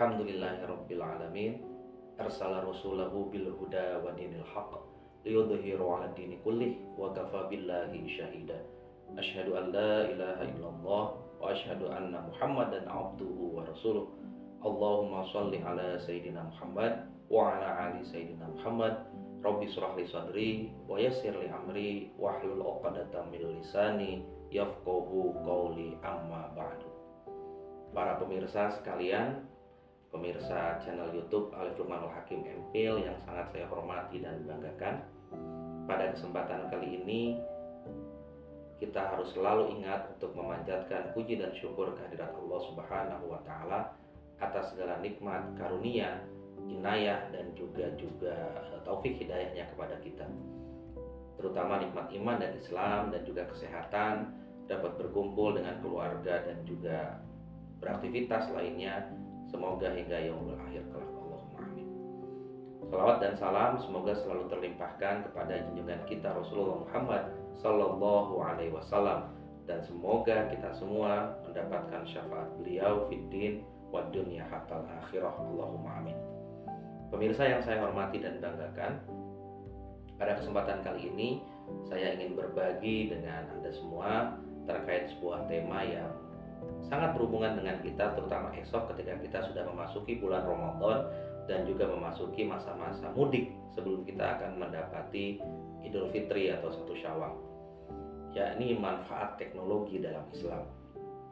Alhamdulillahirabbil alamin. Arsala rasulahu bil huda wa dinil haqq liyudhhiru 'ala dini kullih wa kafa billahi syahida. Asyhadu an la ilaha illallah wa asyhadu anna Muhammadan abduhu wa rasuluh. Allahumma shalli ala sayyidina Muhammad wa ala ali sayyidina Muhammad. Rabbi shrah li sadri wa yassir li amri wahlul 'uqdatam min lisani yafqahu qawli, amma ba'du. Para pemirsa sekalian, pemirsa channel YouTube Alif Lukmanul Hakim MPil yang sangat saya hormati dan banggakan, pada kesempatan kali ini kita harus selalu ingat untuk memanjatkan puji dan syukur kehadirat Allah Subhanahu wa Ta'ala atas segala nikmat, karunia, inayah dan juga taufik hidayahnya kepada kita, terutama nikmat iman dan Islam dan juga kesehatan, dapat berkumpul dengan keluarga dan juga beraktivitas lainnya, semoga hingga yaumul akhir kelak. Allahumma amin. Salawat dan salam semoga selalu terlimpahkan kepada junjungan kita Rasulullah Muhammad Sallallahu Alaihi Wasallam, dan semoga kita semua mendapatkan syafaat beliau fid din wa dunya hatal akhirah. Allahumma amin. Pemirsa yang saya hormati dan banggakan, pada kesempatan kali ini saya ingin berbagi dengan Anda semua terkait sebuah tema yang sangat berhubungan dengan kita, terutama esok ketika kita sudah memasuki bulan Ramadan dan juga memasuki masa-masa mudik sebelum kita akan mendapati Idul Fitri atau 1 Syawal, yakni manfaat teknologi dalam Islam.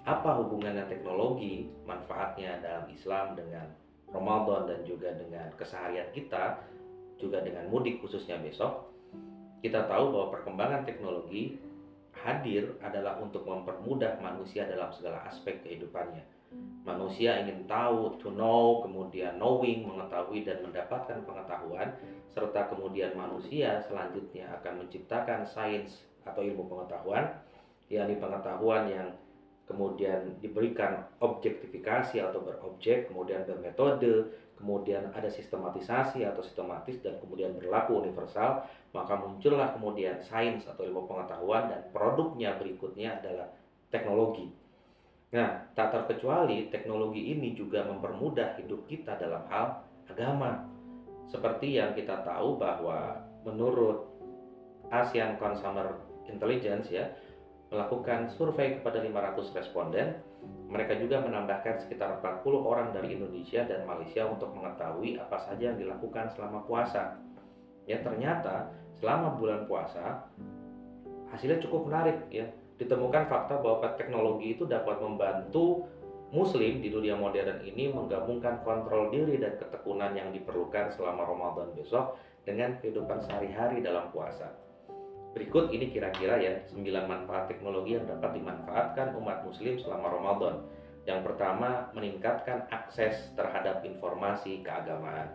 Apa hubungannya teknologi, manfaatnya dalam Islam dengan Ramadan dan juga dengan keseharian kita, juga dengan mudik khususnya besok? Kita tahu bahwa perkembangan teknologi hadir adalah untuk mempermudah manusia dalam segala aspek kehidupannya. Manusia ingin tahu, to know, kemudian knowing, mengetahui dan mendapatkan pengetahuan, serta kemudian manusia selanjutnya akan menciptakan sains atau ilmu pengetahuan, yakni pengetahuan yang kemudian diberikan objektifikasi atau berobjek, kemudian bermetode, kemudian ada sistematisasi atau sistematis, dan kemudian berlaku universal. Maka muncullah kemudian sains atau ilmu pengetahuan, dan produknya berikutnya adalah teknologi. Nah, tak terkecuali teknologi ini juga mempermudah hidup kita dalam hal agama. Seperti yang kita tahu bahwa menurut Asian Consumer Intelligence melakukan survei kepada 500 responden, mereka juga menambahkan sekitar 40 orang dari Indonesia dan Malaysia untuk mengetahui apa saja yang dilakukan selama puasa. Ternyata selama bulan puasa hasilnya cukup menarik. Ditemukan fakta bahwa teknologi itu dapat membantu Muslim di dunia modern ini menggabungkan kontrol diri dan ketekunan yang diperlukan selama Ramadan besok dengan kehidupan sehari-hari dalam puasa. Berikut ini kira-kira 9 manfaat teknologi yang dapat dimanfaatkan umat muslim selama Ramadan. Yang pertama, meningkatkan akses terhadap informasi keagamaan.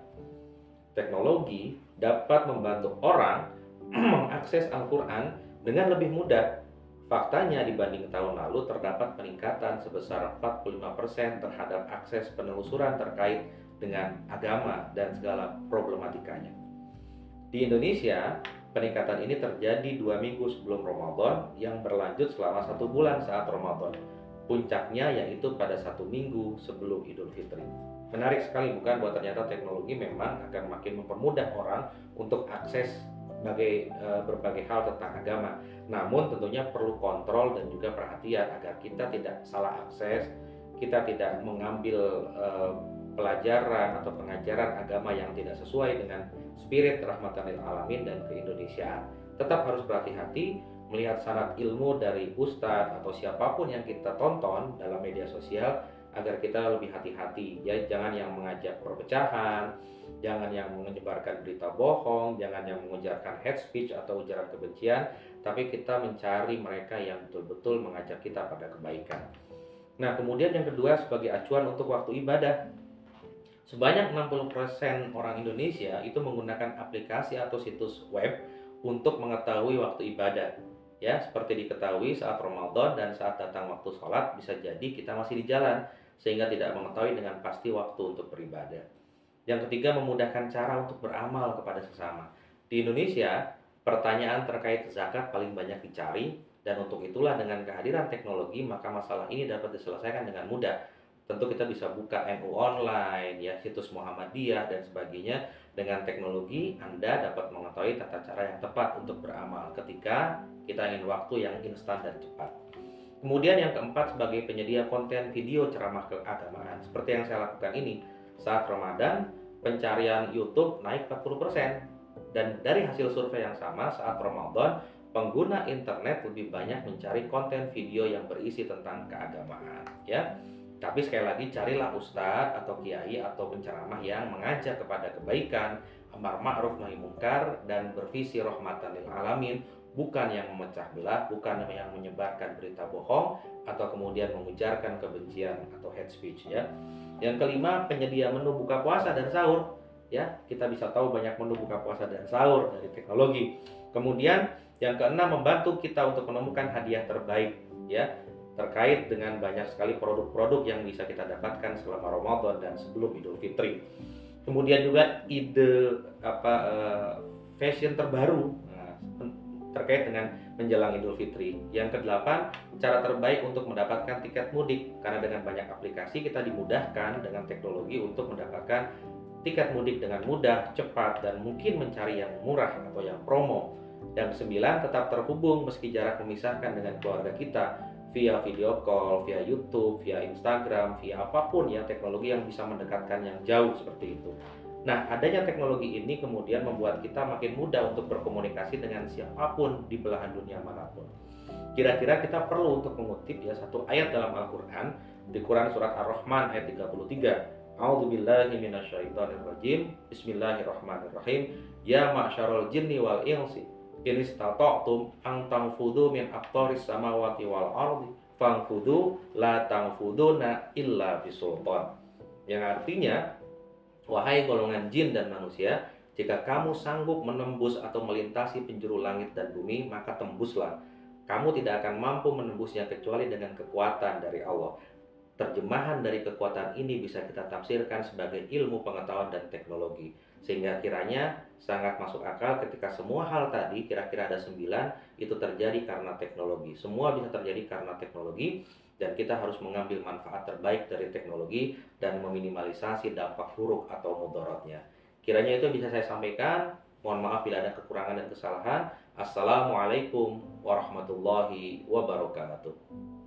Teknologi dapat membantu orang mengakses Al-Quran dengan lebih mudah. Faktanya dibanding tahun lalu terdapat peningkatan sebesar 45% terhadap akses penelusuran terkait dengan agama dan segala problematikanya. Di Indonesia, peningkatan ini terjadi 2 minggu sebelum Ramadan yang berlanjut selama 1 bulan saat Ramadan. Puncaknya yaitu pada 1 minggu sebelum Idul Fitri. Menarik sekali bukan, bahwa ternyata teknologi memang akan makin mempermudah orang untuk akses berbagai hal tentang agama. Namun tentunya perlu kontrol dan juga perhatian agar kita tidak salah akses, kita tidak mengambil pelajaran atau pengajaran agama yang tidak sesuai dengan spirit rahmatan lil alamin dan keindonesiaan. Tetap harus berhati-hati melihat sanad ilmu dari ustadz atau siapapun yang kita tonton dalam media sosial, agar kita lebih hati-hati. Jangan yang mengajak perpecahan, jangan yang menyebarkan berita bohong, jangan yang mengujarkan hate speech atau ujaran kebencian, tapi kita mencari mereka yang betul-betul mengajak kita pada kebaikan. Nah, kemudian yang kedua, sebagai acuan untuk waktu ibadah. Sebanyak 60% orang Indonesia itu menggunakan aplikasi atau situs web untuk mengetahui waktu ibadah. Seperti diketahui saat Ramadan dan saat datang waktu sholat, bisa jadi kita masih di jalan sehingga tidak mengetahui dengan pasti waktu untuk beribadah. Yang ketiga, memudahkan cara untuk beramal kepada sesama. Di Indonesia, pertanyaan terkait zakat paling banyak dicari, dan untuk itulah dengan kehadiran teknologi maka masalah ini dapat diselesaikan dengan mudah. Tentu kita bisa buka NU online, ya, situs Muhammadiyah dan sebagainya. Dengan teknologi, Anda dapat mengetahui tata cara yang tepat untuk beramal ketika kita ingin waktu yang instan dan cepat. Kemudian yang keempat, sebagai penyedia konten video ceramah keagamaan. Seperti yang saya lakukan ini, saat Ramadan, pencarian YouTube naik 40%. Dan dari hasil survei yang sama, saat Ramadan, pengguna internet lebih banyak mencari konten video yang berisi tentang keagamaan, ya. Tapi sekali lagi, carilah ustadz atau kiai atau penceramah yang mengajak kepada kebaikan, amar ma'ruf nahi mungkar, dan bervisi rahmatan lil alamin, bukan yang memecah belah, bukan yang menyebarkan berita bohong atau kemudian mengujarkan kebencian atau hate speech, ya. Yang kelima, penyedia menu buka puasa dan sahur, ya. Kita bisa tahu banyak menu buka puasa dan sahur dari teknologi. Kemudian yang keenam, membantu kita untuk menemukan hadiah terbaik, ya, terkait dengan banyak sekali produk-produk yang bisa kita dapatkan selama Ramadan dan sebelum Idul Fitri. Kemudian juga ide fashion terbaru terkait dengan menjelang Idul Fitri. Yang kedelapan, cara terbaik untuk mendapatkan tiket mudik, karena dengan banyak aplikasi kita dimudahkan dengan teknologi untuk mendapatkan tiket mudik dengan mudah, cepat, dan mungkin mencari yang murah atau yang promo. Yang kesembilan, tetap terhubung meski jarak memisahkan dengan keluarga kita via video call, via YouTube, via Instagram, via apapun, ya, teknologi yang bisa mendekatkan yang jauh seperti itu. Nah, adanya teknologi ini kemudian membuat kita makin mudah untuk berkomunikasi dengan siapapun di belahan dunia manapun. Kira-kira kita perlu untuk mengutip, ya, satu ayat dalam Al-Quran, di Quran surat Ar-Rahman ayat 33. A'udzubillahi minasyaitonirrajim. Bismillahirrahmanirrahim. Ya ma'syarul jinni wal insi in istata'tum an tanfudu min aqtaris samawati wal ardi fanfudu la tanfuduna illa bisultan. Yang artinya, wahai golongan jin dan manusia, jika kamu sanggup menembus atau melintasi penjuru langit dan bumi, maka tembuslah. Kamu tidak akan mampu menembusnya kecuali dengan kekuatan dari Allah. Terjemahan dari kekuatan ini bisa kita tafsirkan sebagai ilmu pengetahuan dan teknologi. Sehingga kiranya sangat masuk akal ketika semua hal tadi, kira-kira ada 9, itu terjadi karena teknologi. Semua bisa terjadi karena teknologi. Dan kita harus mengambil manfaat terbaik dari teknologi dan meminimalisasi dampak buruk atau mudaratnya. Kiranya itu bisa saya sampaikan. Mohon maaf bila ada kekurangan dan kesalahan. Assalamualaikum warahmatullahi wabarakatuh.